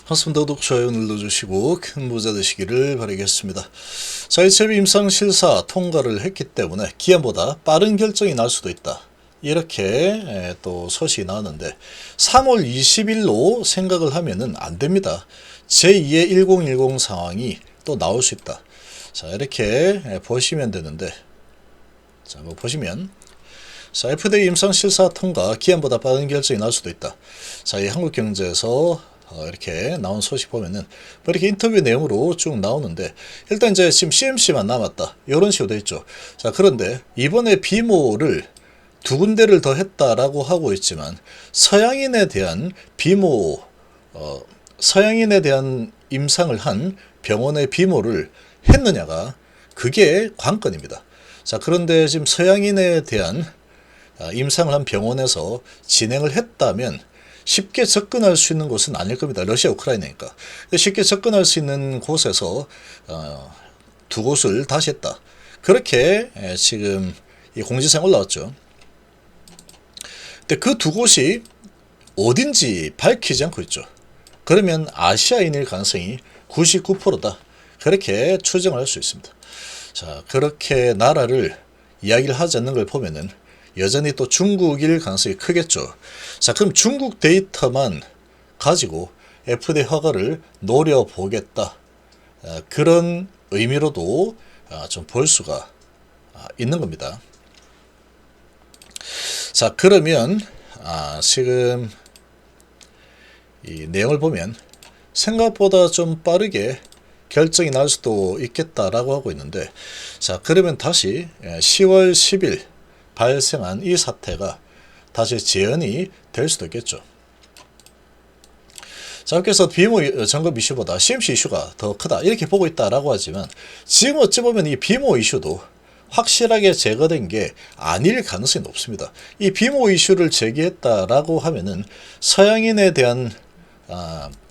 반갑습니다. 구독, 좋아요 눌러주시고 큰 부자 되시기를 바라겠습니다. 자, 이체비 임상실사 통과를 했기 때문에 기한보다 빠른 결정이 날 수도 있다. 이렇게 또 소식이 나왔는데 3월 20일로 생각을 하면은 안 됩니다. 제2의 1010 상황이 또 나올 수 있다. 자, 이렇게 보시면 되는데, 자, 뭐 보시면, 자, FDA 임상실사 통과 기한보다 빠른 결정이 날 수도 있다. 자, 이 한국경제에서 이렇게 나온 소식 보면은 뭐 이렇게 인터뷰 내용으로 쭉 나오는데, 일단 이제 지금 CMC만 남았다, 이런 식으로 돼 있죠. 자, 그런데 이번에 비모를 두 군데를 더 했다라고 하고 있지만 서양인에 대한 비모, 서양인에 대한 임상을 한 병원의 비모를 했느냐가 그게 관건입니다. 자, 그런데 지금 서양인에 대한 임상을 한 병원에서 진행을 했다면 쉽게 접근할 수 있는 곳은 아닐 겁니다. 러시아, 우크라이나니까. 쉽게 접근할 수 있는 곳에서 두 곳을 다시 했다. 그렇게 지금 이 공지사에 올라왔죠. 근데 그 두 곳이 어딘지 밝히지 않고 있죠. 그러면 아시아인일 가능성이 99%다. 그렇게 추정을 할 수 있습니다. 자, 그렇게 나라를 이야기를 하지 않는 걸 보면은 여전히 또 중국일 가능성이 크겠죠. 자, 그럼 중국 데이터만 가지고 FDA 허가를 노려보겠다. 그런 의미로도 좀 볼 수가 있는 겁니다. 자, 그러면 지금 이 내용을 보면 생각보다 좀 빠르게 결정이 날 수도 있겠다라고 하고 있는데, 자, 그러면 다시 10월 10일 발생한 이 사태가 다시 재현이 될 수도 있겠죠. 자, 그래서 비모 점검 이슈보다 CMC 이슈가 더 크다, 이렇게 보고 있다라고 하지만, 지금 어찌 보면 이 비모 이슈도 확실하게 제거된 게 아닐 가능성이 높습니다. 이 비모 이슈를 제기했다라고 하면은 서양인에 대한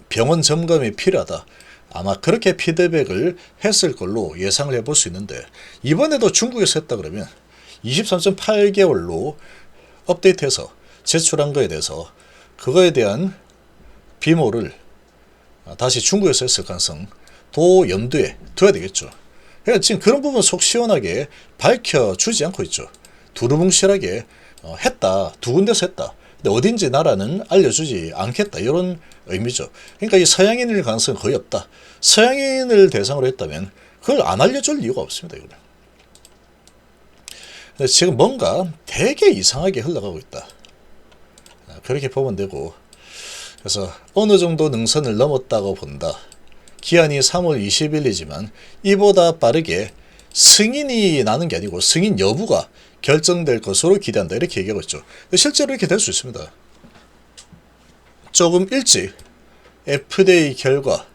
병원 점검이 필요하다, 아마 그렇게 피드백을 했을 걸로 예상을 해볼 수 있는데, 이번에도 중국에서 했다 그러면 23.8개월로 업데이트해서 제출한 거에 대해서 그거에 대한 비모를 다시 중국에서 했을 가능성도 염두에 둬야 되겠죠. 그러니까 지금 그런 부분 속 시원하게 밝혀주지 않고 있죠. 두루뭉실하게 했다, 두 군데서 했다, 근데 어딘지 나라는 알려주지 않겠다, 이런 의미죠. 그러니까 이 서양인일 가능성은 거의 없다. 서양인을 대상으로 했다면 그걸 안 알려줄 이유가 없습니다. 이거는. 근데 지금 뭔가 되게 이상하게 흘러가고 있다, 그렇게 보면 되고, 그래서 어느 정도 능선을 넘었다고 본다. 기한이 3월 20일이지만 이보다 빠르게 승인이 나는 게 아니고 승인 여부가 결정될 것으로 기대한다, 이렇게 얘기하고 있죠. 실제로 이렇게 될 수 있습니다. 조금 일찍 FDA 결과가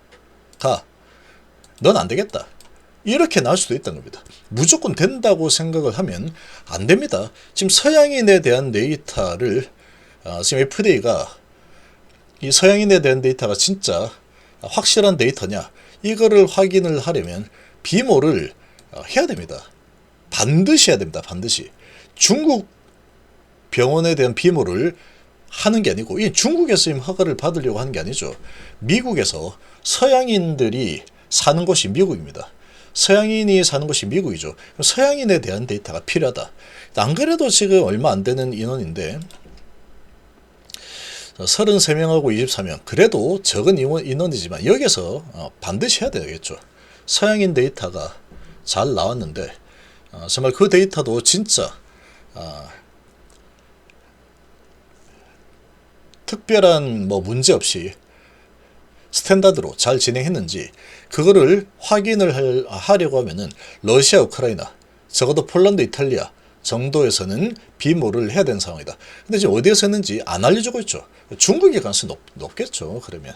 넌 안 되겠다, 이렇게 나올 수도 있다는 겁니다. 무조건 된다고 생각을 하면 안 됩니다. 지금 서양인에 대한 데이터를 지금 FDA가 이 서양인에 대한 데이터가 진짜 확실한 데이터냐, 이거를 확인을 하려면 비모를 해야 됩니다. 반드시 해야 됩니다. 반드시. 중국 병원에 대한 비모를 하는 게 아니고, 이 중국에서 지금 허가를 받으려고 하는 게 아니죠. 미국에서 서양인들이 사는 곳이 미국입니다. 서양인이 사는 곳이 미국이죠. 서양인에 대한 데이터가 필요하다. 안 그래도 지금 얼마 안 되는 인원인데 33명하고 24명, 그래도 적은 인원이지만 여기서 반드시 해야 되겠죠. 서양인 데이터가 잘 나왔는데 정말 그 데이터도 진짜 특별한 뭐 문제 없이 스탠다드로 잘 진행했는지 그거를 확인을 하려고 하면은 러시아, 우크라이나, 적어도 폴란드, 이탈리아 정도에서는 비모를 해야 되는 상황이다. 근데 지금 어디에서 했는지 안 알려주고 있죠. 중국의 가능성이 높겠죠. 그러면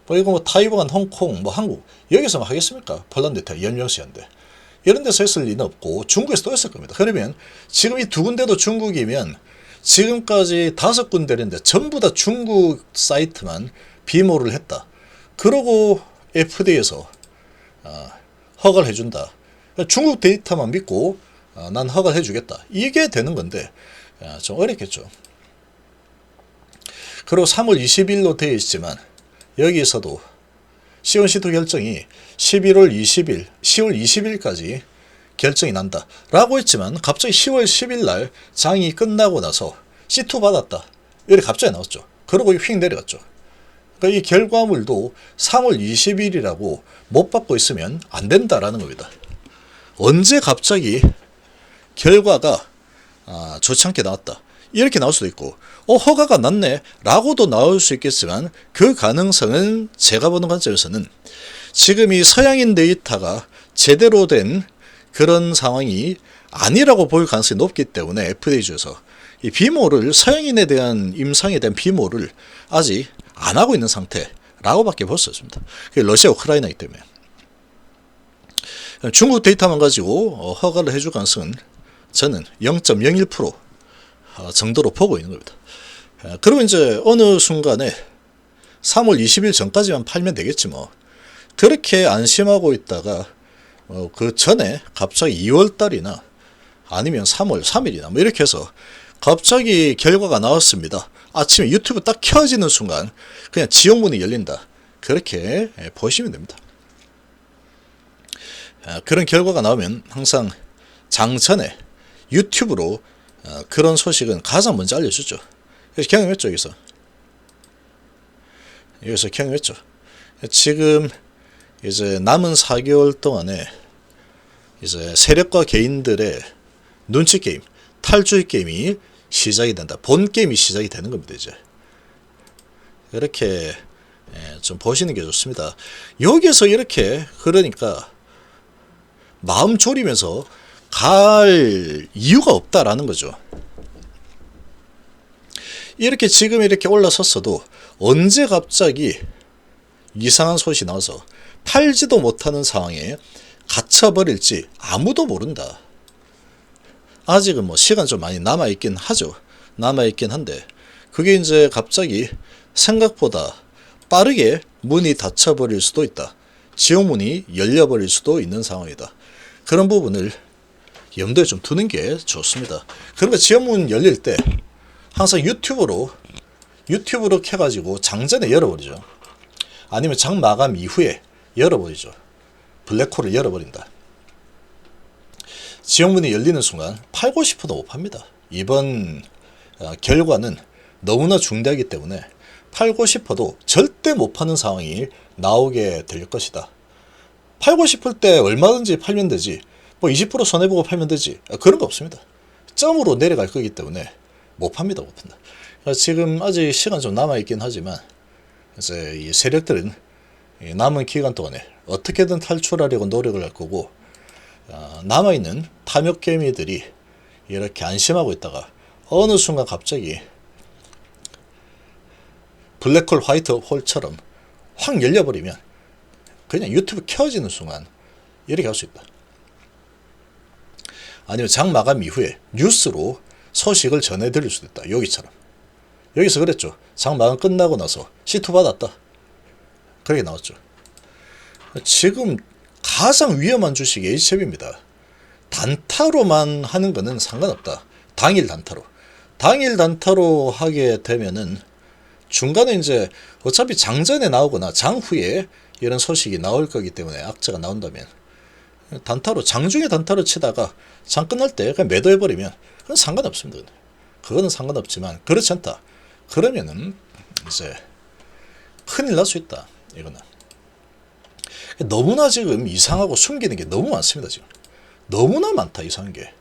뭐 이거 뭐 타이완, 홍콩, 뭐 한국, 여기서 뭐 하겠습니까? 폴란드, 이탈리아, 연명시한데 이런 데서 했을 리는 없고 중국에서 또 했을 겁니다. 그러면 지금 이 두 군데도 중국이면 지금까지 5군데인데 전부 다 중국 사이트만 비모를 했다. 그러고 FDA에서 허가를 해준다. 중국 데이터만 믿고 난 허가를 해주겠다, 이게 되는 건데 좀 어렵겠죠. 그리고 3월 20일로 되어 있지만 여기에서도 C1, C2 결정이 11월 20일, 10월 20일까지 결정이 난다 라고 했지만 갑자기 10월 10일 날 장이 끝나고 나서 C2 받았다 이렇게 갑자기 나왔죠. 그러고 휙 내려갔죠. 그러니까 이 결과물도 3월 20일이라고 못 받고 있으면 안 된다라는 겁니다. 언제 갑자기 결과가 좋지 않게 나왔다 이렇게 나올 수도 있고 허가가 났네 라고도 나올 수 있겠지만 그 가능성은 제가 보는 관점에서는 지금 이 서양인 데이터가 제대로 된 그런 상황이 아니라고 볼 가능성이 높기 때문에 FDA 중에서 이 비모를 서양인에 대한 임상에 대한 비모를 아직 안 하고 있는 상태라고밖에 볼 수 없습니다. 러시아 우크라이나이기 때문에 중국 데이터만 가지고 허가를 해줄 가능성은 저는 0.01% 정도로 보고 있는 겁니다. 그리고 이제 어느 순간에 3월 20일 전까지만 팔면 되겠지 뭐 그렇게 안심하고 있다가 그 전에 갑자기 2월달이나 아니면 3월 3일이나 뭐 이렇게 해서 갑자기 결과가 나왔습니다. 아침에 유튜브 딱 켜지는 순간 그냥 지옥문이 열린다. 그렇게 보시면 됩니다. 그런 결과가 나오면 항상 장 전에 유튜브로 그런 소식은 가장 먼저 알려주죠. 그래서 경험했죠, 여기서 경험했죠. 지금 이제 남은 4개월 동안에 이제 세력과 개인들의 눈치 게임, 탈출 게임이 시작이 된다. 본 게임이 시작이 되는 겁니다, 이제. 이렇게 좀 보시는 게 좋습니다. 여기서 이렇게 그러니까 마음 졸이면서 갈 이유가 없다라는 거죠. 이렇게 지금 이렇게 올라섰어도 언제 갑자기 이상한 소식이 나와서 팔지도 못하는 상황에 갇혀버릴지 아무도 모른다. 아직은 뭐 시간 좀 많이 남아있긴 하죠. 남아있긴 한데 그게 이제 갑자기 생각보다 빠르게 문이 닫혀버릴 수도 있다. 지옥문이 열려버릴 수도 있는 상황이다. 그런 부분을 염두에 좀 두는 게 좋습니다. 그러니까 지옥문 열릴 때 항상 유튜브로 켜가지고 장전에 열어버리죠. 아니면 장 마감 이후에 열어버리죠. 블랙홀을 열어버린다. 지옥문이 열리는 순간 팔고 싶어도 못 팝니다. 이번 결과는 너무나 중대하기 때문에 팔고 싶어도 절대 못 파는 상황이 나오게 될 것이다. 팔고 싶을 때 얼마든지 팔면 되지. 뭐 20% 손해보고 팔면 되지. 그런 거 없습니다. 점으로 내려갈 거기 때문에 못 팝니다. 못 판다. 지금 아직 시간 좀 남아있긴 하지만 이제 이 세력들은 남은 기간 동안에 어떻게든 탈출하려고 노력을 할 거고 남아있는 탐욕 개미들이 이렇게 안심하고 있다가 어느 순간 갑자기 블랙홀 화이트홀처럼 확 열려버리면 그냥 유튜브 켜지는 순간 이렇게 할 수 있다. 아니면 장 마감 이후에 뉴스로 소식을 전해드릴 수도 있다. 여기처럼. 여기서 그랬죠. 장 마감 끝나고 나서 C2 받았다. 그렇게 나왔죠. 지금 가장 위험한 주식이 HCB입니다. 단타로만 하는 거는 상관없다. 당일 단타로. 당일 단타로 하게 되면은 중간에 이제 어차피 장전에 나오거나 장후에 이런 소식이 나올 거기 때문에 악재가 나온다면 단타로 장중에 단타로 치다가 장 끝날 때 그냥 매도해버리면 그건 상관없습니다. 그거는 상관없지만 그렇지 않다. 그러면은 이제 큰일 날 수 있다. 이거는 너무나 지금 이상하고 숨기는 게 너무 많습니다. 지금 너무나 많다. 이상한 게.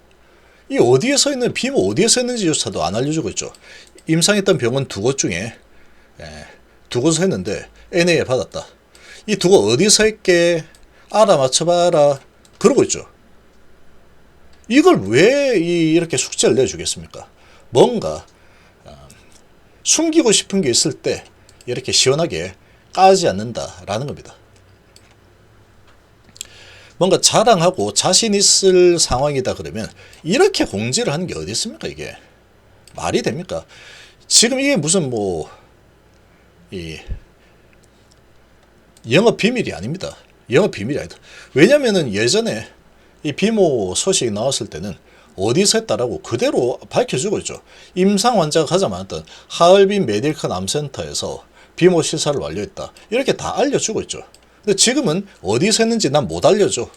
이 어디에 서 있는 비모 어디에 서 있는지조차도 안 알려주고 있죠. 임상했던 병원 두 곳 중에 두 곳을 했는데 NA 받았다. 이 두 곳 어디 서 있게 알아맞혀봐라. 그러고 있죠. 이걸 왜 이렇게 숙제를 내주겠습니까? 뭔가 숨기고 싶은 게 있을 때 이렇게 시원하게 까지 않는다라는 겁니다. 뭔가 자랑하고 자신 있을 상황이다 그러면 이렇게 공지를 하는 게 어디 있습니까? 이게 말이 됩니까? 지금 이게 무슨 이 영업 비밀이 아닙니다. 영업 비밀이 아니다. 왜냐면은 예전에 이 비모 소식이 나왔을 때는 어디서 했다라고 그대로 밝혀주고 있죠. 임상 환자가 가장 많았던 하얼빈 메디컬 암센터에서 비모 실사를 완료했다. 이렇게 다 알려주고 있죠. 근데 지금은 어디서 했는지 난 못 알려줘.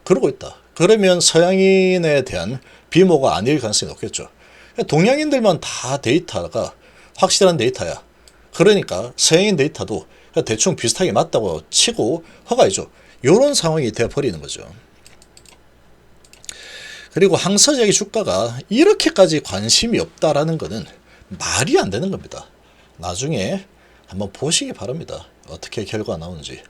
그러고 있다. 그러면 서양인에 대한 비모가 아닐 가능성이 높겠죠. 동양인들만 다 데이터가 확실한 데이터야. 그러니까 서양인 데이터도 대충 비슷하게 맞다고 치고 허가해줘. 이런 상황이 되어버리는 거죠. 그리고 항서제약의 주가가 이렇게까지 관심이 없다라는 것은 말이 안 되는 겁니다. 나중에 한번 보시기 바랍니다. 어떻게 결과가 나오는지.